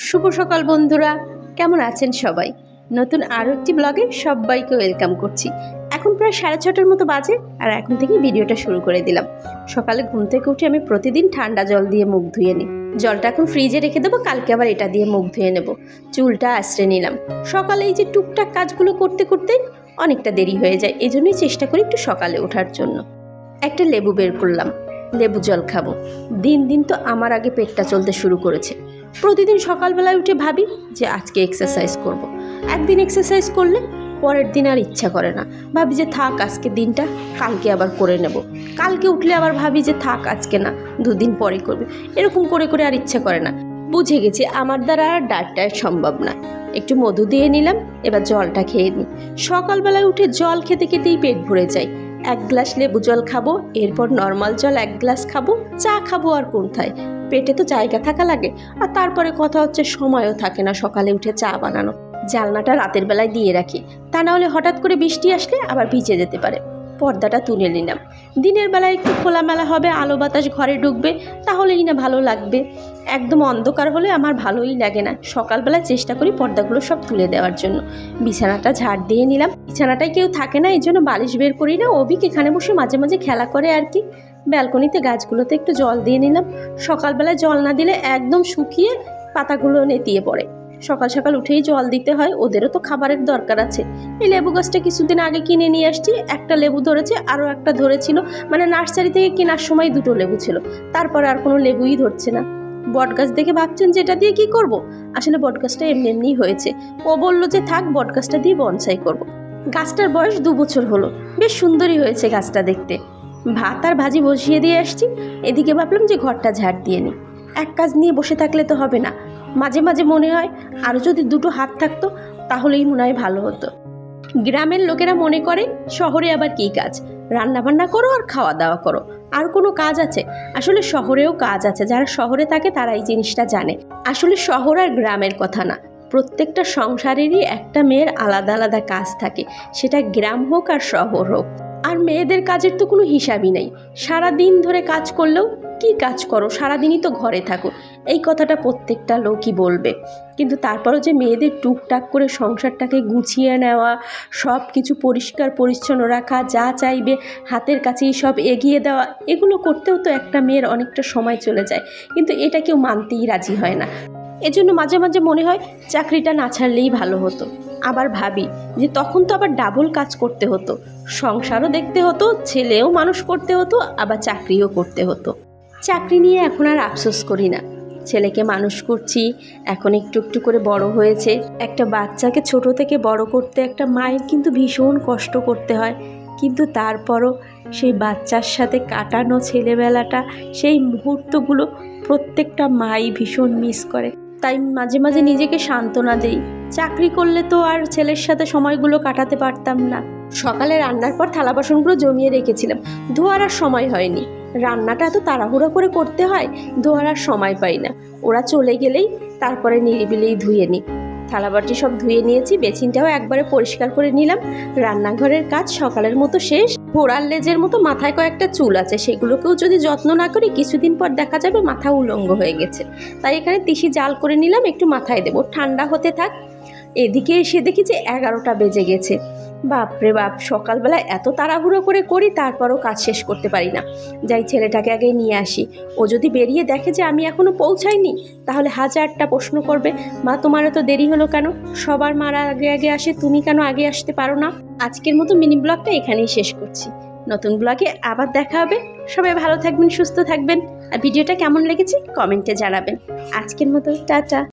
শুভ সকাল বন্ধুরা, কেমন আছেন সবাই? নতুন আরও একটি ব্লগে সবাইকে ওয়েলকাম করছি। এখন প্রায় 6:30টার মতো বাজে, আর এখন থেকে ভিডিওটা শুরু করে দিলাম। সকালে ঘুম থেকে উঠে আমি প্রতিদিন ঠান্ডা জল দিয়ে মুখ ধুয়ে নিই। জলটা এখন ফ্রিজে রেখে দেবো, কালকে আবার এটা দিয়ে মুখ ধুয়ে নেব। চুলটা আঁচড়ে নিলাম। সকালে এই যে টুকটাক কাজগুলো করতে করতে অনেকটা দেরি হয়ে যায়, এই জন্যই চেষ্টা করি একটু সকালে ওঠার জন্য। একটা লেবু বের করলাম, লেবু জল খাবো। দিন দিন তো আমার আগে পেটটা চলতে শুরু করেছে। প্রতিদিন সকালবেলায় উঠে ভাবি যে আজকে এক্সারসাইজ করব। একদিন এক্সারসাইজ করলে পরের দিন আর ইচ্ছা করে না, ভাবি যে থাক আজকে দিনটা, কালকে আবার করে নেব। কালকে উঠলে আবার ভাবি যে থাক আজকে না, 2 দিন পরে করবে। এরকম করে করে আর ইচ্ছা করে না। বুঝে গেছি আমার দ্বারা আর ডায়েট সম্ভব না। একটু মধু দিয়ে নিলাম, এবার জলটা খেয়ে নিই। সকালবেলায় উঠে জল খেতে খেতেই পেট ভরে যায়। 1 গ্লাস লেবু জল খাবো, এরপর নর্মাল জল 1 গ্লাস খাবো, চা খাবো। আর কোথায়, পেটে তো জায়গা থাকা লাগে। আর তারপরে কথা হচ্ছে সময়ও থাকে না সকালে উঠে চা বানানো। জানলাটা রাতের বেলায় দিয়ে রাখি, তা না হলে হঠাৎ করে বৃষ্টি আসলে আবার ভিজে যেতে পারে। পর্দাটা তুলে নিলাম। দিনের বেলায় একটু খোলামেলা হবে, আলো বাতাস ঘরে ঢুকবে, তাহলেই না ভালো লাগবে। একদম অন্ধকার হলে আমার ভালোই লাগে না। সকালবেলায় চেষ্টা করি পর্দাগুলো সব তুলে দেওয়ার জন্য। বিছানাটা ঝাড় দিয়ে নিলাম। বিছানাটায় কেউ থাকে না, এই জন্য বালিশ বের করি না। অবিক এখানে বসে মাঝে মাঝে খেলা করে আর কি। ব্যালকনিতে গাছগুলোতে একটু জল দিয়ে নিলাম। সকালবেলায় জল না দিলে একদম শুকিয়ে পাতাগুলো নেতিয়ে পড়ে। সকাল সকাল উঠেই জল দিতে হয়, ওদেরও তো খাবারের দরকার আছে। এই লেবু গাছটা কিছুদিন আগে কিনে নিয়ে আসছি। একটা লেবু ধরেছে, আরও একটা ধরেছিল। মানে নার্সারি থেকে কেনার সময় 2টো লেবু ছিল, তারপরে আর কোনো লেবুই ধরছে না। বট গাছ দেখে ভাবছেন যে এটা দিয়ে কি করব? আসলে বট গাছটা এমনি এমনি হয়েছে। ও বললো যে থাক বট গাছটা দিয়ে বনসাই করব। গাছটার বয়স 2 বছর হলো, বেশ সুন্দরই হয়েছে গাছটা দেখতে। ভাত আর ভাজি বসিয়ে দিয়ে আসছি। এদিকে ভাবলাম যে ঘরটা ঝাড় দিয়ে নিই। এক কাজ নিয়ে বসে থাকলে তো হবে না। মাঝে মাঝে মনে হয় আরও যদি 2টো হাত থাকতো তাহলেই মনে হয় ভালো হতো। গ্রামের লোকেরা মনে করে শহরে আবার কী কাজ, রান্নাবান্না করো আর খাওয়া দাওয়া করো, আর কোনো কাজ আছে? আসলে শহরেও কাজ আছে। যারা শহরে থাকে তারা এই জিনিসটা জানে। আসলে শহর আর গ্রামের কথা না, প্রত্যেকটা সংসারেরই একটা মেয়ের আলাদা আলাদা কাজ থাকে, সেটা গ্রাম হোক আর শহর হোক। আর মেয়েদের কাজের তো কোনো হিসাবই নেই। সারা দিন ধরে কাজ করলেও কি কাজ করো, সারাদিনই তো ঘরে থাকো, এই কথাটা প্রত্যেকটা লোকই বলবে। কিন্তু তারপরও যে মেয়েদের টুকটাক করে সংসারটাকে গুছিয়ে নেওয়া, সব কিছু পরিষ্কার পরিচ্ছন্ন রাখা, যা চাইবে হাতের কাছেই সব এগিয়ে দেওয়া, এগুলো করতেও তো একটা মেয়ের অনেকটা সময় চলে যায়। কিন্তু এটা কেউ মানতেই রাজি হয় না। এজন্য মাঝে মাঝে মনে হয় চাকরিটা না ছাড়লেই ভালো হতো। আবার ভাবি যে তখন তো আবার ডাবল কাজ করতে হতো, সংসারও দেখতে হতো, ছেলেও মানুষ করতে হতো, আবার চাকরিও করতে হতো। চাকরি নিয়ে এখন আর আফসোস করি না। ছেলেকে মানুষ করছি, এখন একটু একটু করে বড় হয়েছে। একটা বাচ্চাকে ছোট থেকে বড় করতে একটা মায়ের কিন্তু ভীষণ কষ্ট করতে হয়। কিন্তু তারপরও সেই বাচ্চার সাথে কাটানো ছেলেবেলাটা, সেই মুহূর্তগুলো প্রত্যেকটা মাই ভীষণ মিস করে। তাই মাঝে মাঝে নিজেকে সান্ত্বনা দেই, চাকরি করলে তো আর ছেলের সাথে সময়গুলো কাটাতে পারতাম না। সকালে রান্নার পর থালা বাসনগুলো জমিয়ে রেখেছিলাম, ধোয়ার আর সময় হয়নি। রান্নাটা এত তাড়াহুড়ো করে করতে হয়, ধোয়ার আর সময় পাই না। ওরা চলে গেলেই তারপরে নিরিবিলেই ধুয়ে নিই। থালাবাটি সব ধুয়ে নিয়েছি, বেসিনটাও একবারে পরিষ্কার করে নিলাম। রান্নাঘরের কাজ সকালের মতো শেষ। ঘোড়ার লেজের মতো মাথায় কয়েকটা চুল আছে, সেগুলোকেও যদি যত্ন না করি কিছুদিন পর দেখা যাবে মাথা উলঙ্গ হয়ে গেছে। তাই এখানে তিসি জাল করে নিলাম, একটু মাথায় দেবো, ঠান্ডা হতে থাক। এদিকে এসে দেখি যে 11টা বেজে গেছে। বাপরে বাপ, সকালবেলা এত তাড়াহুড়ো করে করি, তারপরও কাজ শেষ করতে পারি না। যাই ছেলেটাকে আগে নিয়ে আসি। ও যদি বেরিয়ে দেখে যে আমি এখনও পৌঁছাইনি, তাহলে 1000টা প্রশ্ন করবে, মা তোমার এত দেরি হলো কেন? সবার মারা আগে আগে আসে, তুমি কেন আগে আসতে পারো না? আজকের মতো মিনি ব্লগটা এখানেই শেষ করছি। নতুন ব্লগে আবার দেখা হবে। সবাই ভালো থাকবেন, সুস্থ থাকবেন। আর ভিডিওটা কেমন লেগেছে কমেন্টে জানাবেন। আজকের মতো টাটা।